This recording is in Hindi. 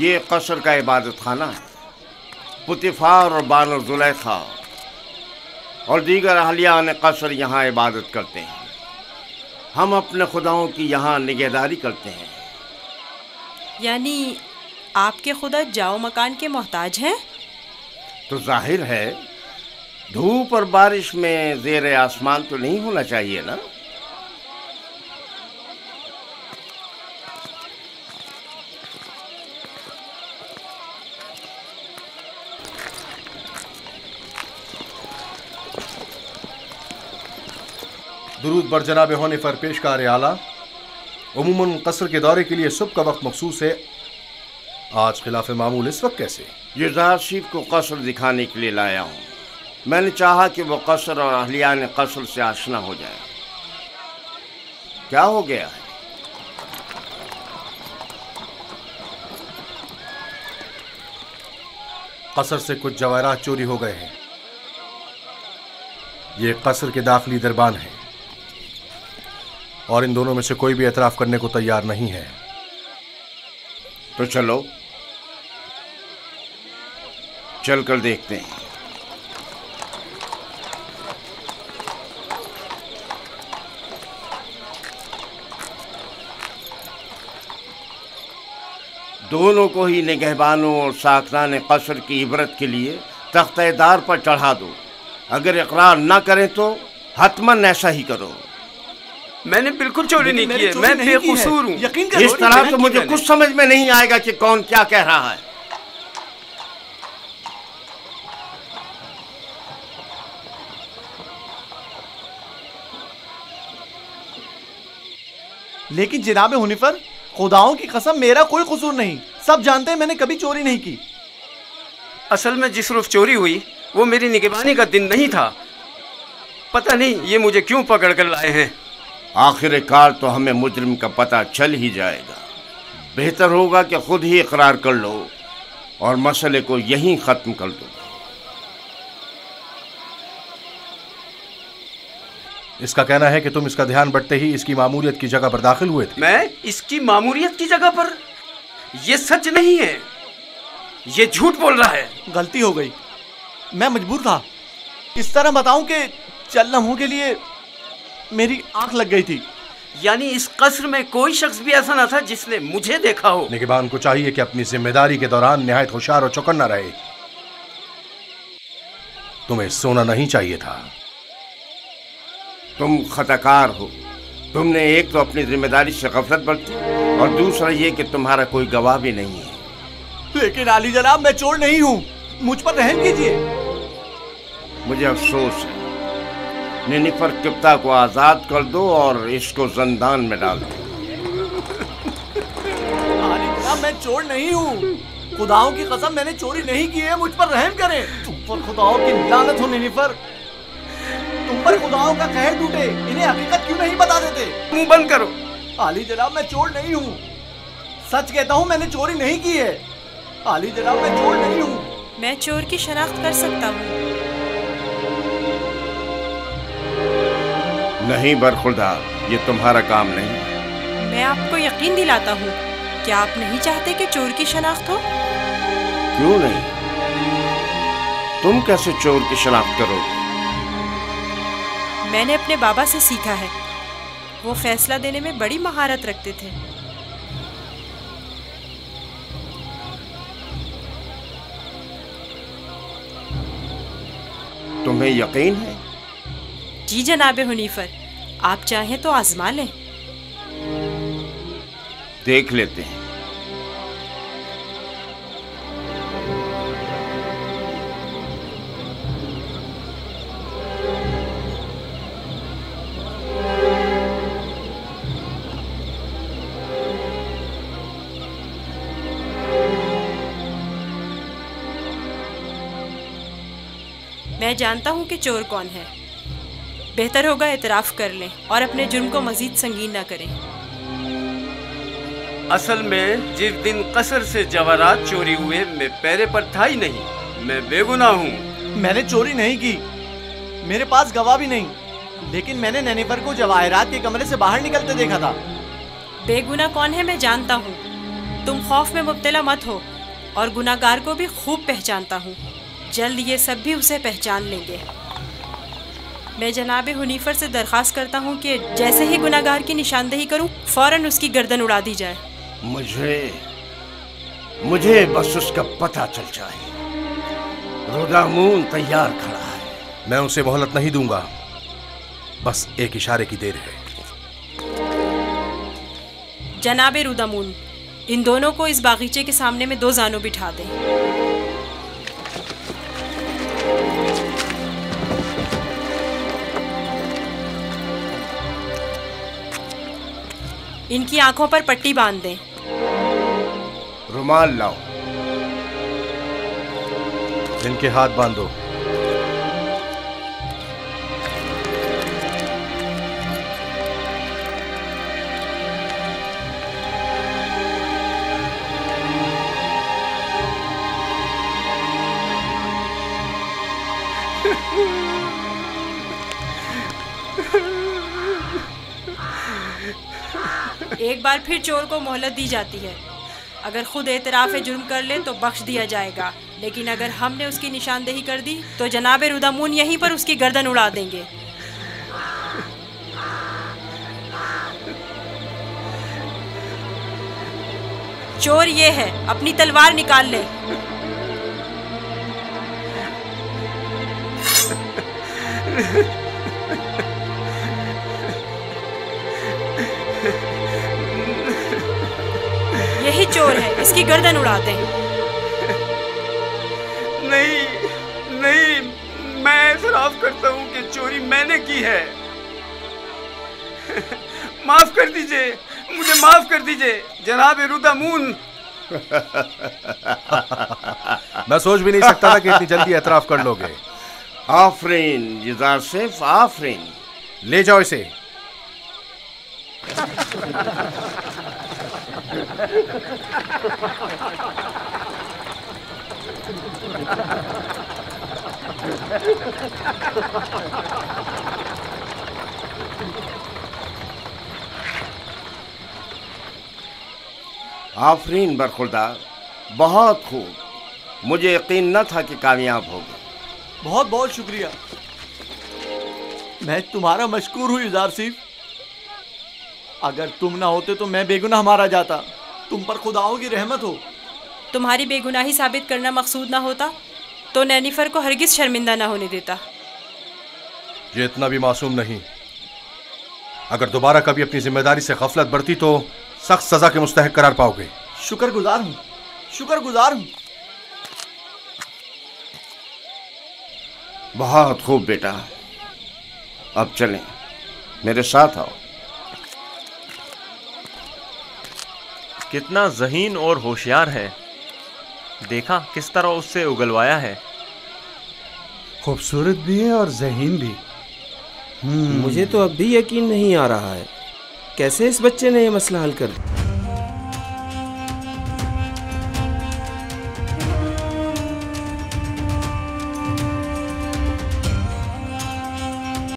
ये कसर का इबादत खाना है। पुतिफार और बानो जुलेखा और दीगर अहलियान कसर यहाँ इबादत करते हैं। हम अपने खुदाओं की यहाँ निगहदारी करते हैं। यानी आपके खुदा जाओ मकान के मोहताज हैं? तो जाहिर है धूप और बारिश में ज़ेर आसमान तो नहीं होना चाहिए ना। दुरूद बर जनाब होने पर पेशकार आला। उमूमन कसर के दौरे के लिए सुबह का वक्त मखसूस है, आज खिलाफ मामूल इस वक्त कैसे? ये ज़ाहिर को कसर दिखाने के लिए लाया हूँ। मैंने चाहा कि वो कसर और अहलियान कसर से आशना हो जाए। क्या हो गया है? कसर से कुछ जवाहरात चोरी हो गए हैं। ये कसर के दाखिली दरबान है और इन दोनों में से कोई भी एतराफ करने को तैयार नहीं है। तो चलो चलकर देखते हैं। दोनों को ही निगहबानों और साकरान कसर की इबरत के लिए तख्तेदार पर चढ़ा दो। अगर इकरार ना करें तो हतमन ऐसा ही करो। मैंने बिल्कुल चोरी नहीं की है, मैं बेकसूर हूँ। इस तरह तो मुझे कुछ समझ में नहीं आएगा कि कौन क्या कह रहा है। लेकिन जनाब हुनिफर, खुदाओं की कसम मेरा कोई कसूर नहीं। सब जानते हैं मैंने कभी चोरी नहीं की। असल में जिस रोज चोरी हुई वो मेरी निगरानी का दिन नहीं था। पता नहीं ये मुझे क्यों पकड़ कर लाए हैं। आखिरकार तो हमें मुजरिम का पता चल ही जाएगा। बेहतर होगा कि खुद ही इकरार कर लो और मसले को यहीं खत्म कर दो। इसका कहना है कि तुम इसका ध्यान बढ़ते ही इसकी मामूलियत की जगह पर दाखिल हुए थे। मैं इसकी मामूलियत की जगह पर? यह सच नहीं है, ये झूठ बोल रहा है। गलती हो गई, मैं मजबूर था। इस तरह बताऊं कि चंद लम्हों के लिए मेरी आंख लग गई थी। यानी इस कसर में कोई शख्स भी ऐसा ना था जिसने मुझे देखा हो। निगहबान को चाहिए कि अपनी जिम्मेदारी के दौरान निहायत होशियार और चौकन्ना रहे। तुम्हें सोना नहीं चाहिए था। तुम खताकार हो। तुमने एक तो अपनी जिम्मेदारी से गफलत बरती और दूसरा ये कि तुम्हारा कोई गवाह भी नहीं है। लेकिन आली जनाब, मैं चोर नहीं हूँ, मुझ पर रहम कीजिए। मुझे अफसोस है। निनिफर किप्ता को आजाद कर दो और इसको जंदान में डाल दो। आली जनाब, मैं चोर नहीं हूँ। खुदाओं की कसम मैंने चोरी नहीं की है, मुझ पर रहम करें। तुम पर खुदाओं की लानत हो निनिफर। तुम पर खुदाओं का कहर टूटे। इन्हें हकीकत क्यों नहीं बता देते? मुंह बंद करो। आली जनाब, मैं चोर नहीं हूँ। सच कहता हूँ, मैंने चोरी नहीं की है। आली जनाब, मैं चोर नहीं हूँ। मैं चोर की शनाख्त कर सकता हूँ। नहीं बरखुरदार, ये तुम्हारा काम नहीं। मैं आपको यकीन दिलाता हूँ। क्या आप नहीं चाहते कि चोर की शनाख्त हो? क्यों नहीं? तुम कैसे चोर की शनाख्त करोगे? मैंने अपने बाबा से सीखा है। वो फैसला देने में बड़ी महारत रखते थे। तुम्हें यकीन है? जी जनाब हुनीफर, आप चाहें तो आजमा लें। देख लेते हैं। मैं जानता हूँ कि चोर कौन है। बेहतर होगा इतराफ कर लें और अपने जुर्म को मजीद संगीन न करें। असल में जिस दिन कसर से जवाहरात चोरी हुए मैं पैरे पर था ही नहीं। मैं बेगुनाह हूँ। मैंने चोरी नहीं की, मेरे पास गवाह भी नहीं। लेकिन मैंने नैनीफर को जवाहरात के कमरे से बाहर निकलते देखा था। बेगुनाह कौन है मैं जानता हूँ। तुम खौफ में मुब्तला मत हो, और गुनाहगार को भी खूब पहचानता हूँ। जल्द ये सब भी उसे पहचान लेंगे। मैं जनाब हुनीफर से दरख्वास्त करता हूँ कि जैसे ही गुनाहगार की निशानदेही करूँ, फौरन उसकी गर्दन उड़ा दी जाए। मुझे बस उसका पता चल जाए। रुदामून तैयार खड़ा है। मैं उसे मोहलत नहीं दूंगा, बस एक इशारे की देर है। जनाब रुदामून, इन दोनों को इस बागीचे के सामने में 2 जानों बिठा दें। इनकी आंखों पर पट्टी बांध दें। रुमाल लाओ। इनके हाथ बांधो। एक बार फिर चोर को मोहलत दी जाती है। अगर खुद एतराफ़ जुर्म कर ले तो बख्श दिया जाएगा, लेकिन अगर हमने उसकी निशानदेही कर दी तो जनाब रुदामून यहीं पर उसकी गर्दन उड़ा देंगे। चोर ये है, अपनी तलवार निकाल ले। यही चोर है, इसकी गर्दन उड़ाते हैं। नहीं, मैं एतराफ़ करता हूँ कि चोरी मैंने की है। माफ कर दीजिए, मुझे माफ कर दीजिए जनाब रुदामून। मैं सोच भी नहीं सकता था कि इतनी जल्दी एतराफ़ कर लोगे। आफरीन जिदार सिर्फ आफरीन। ले जाओ इसे। आफरीन बरखुरदार, बहुत खूब। मुझे यकीन न था कि कामयाब होगे। बहुत बहुत शुक्रिया। मैं तुम्हारा मशकूर हूँ इज़ार सिफ। अगर तुम ना होते तो मैं बेगुनाह मारा जाता। तुम पर खुदाओं की रहमत हो। तुम्हारी बेगुनाही साबित करना मकसूद ना होता तो नैनीफर को हरगिज शर्मिंदा ना होने देता। ये इतना भी मासूम नहीं। अगर दोबारा कभी अपनी जिम्मेदारी से गफलत बरती तो सख्त सजा के मुस्तहक करार पाओगे। शुक्रगुजार हूँ, शुक्रगुजार हूँ। बहुत खूब बेटा, अब चलें, मेरे साथ आओ। कितना ज़हीन और होशियार है, देखा किस तरह उससे उगलवाया है। खूबसूरत भी है और ज़हीन भी। मुझे तो अब भी यकीन नहीं आ रहा है कैसे इस बच्चे ने ये मसला हल कर दिया।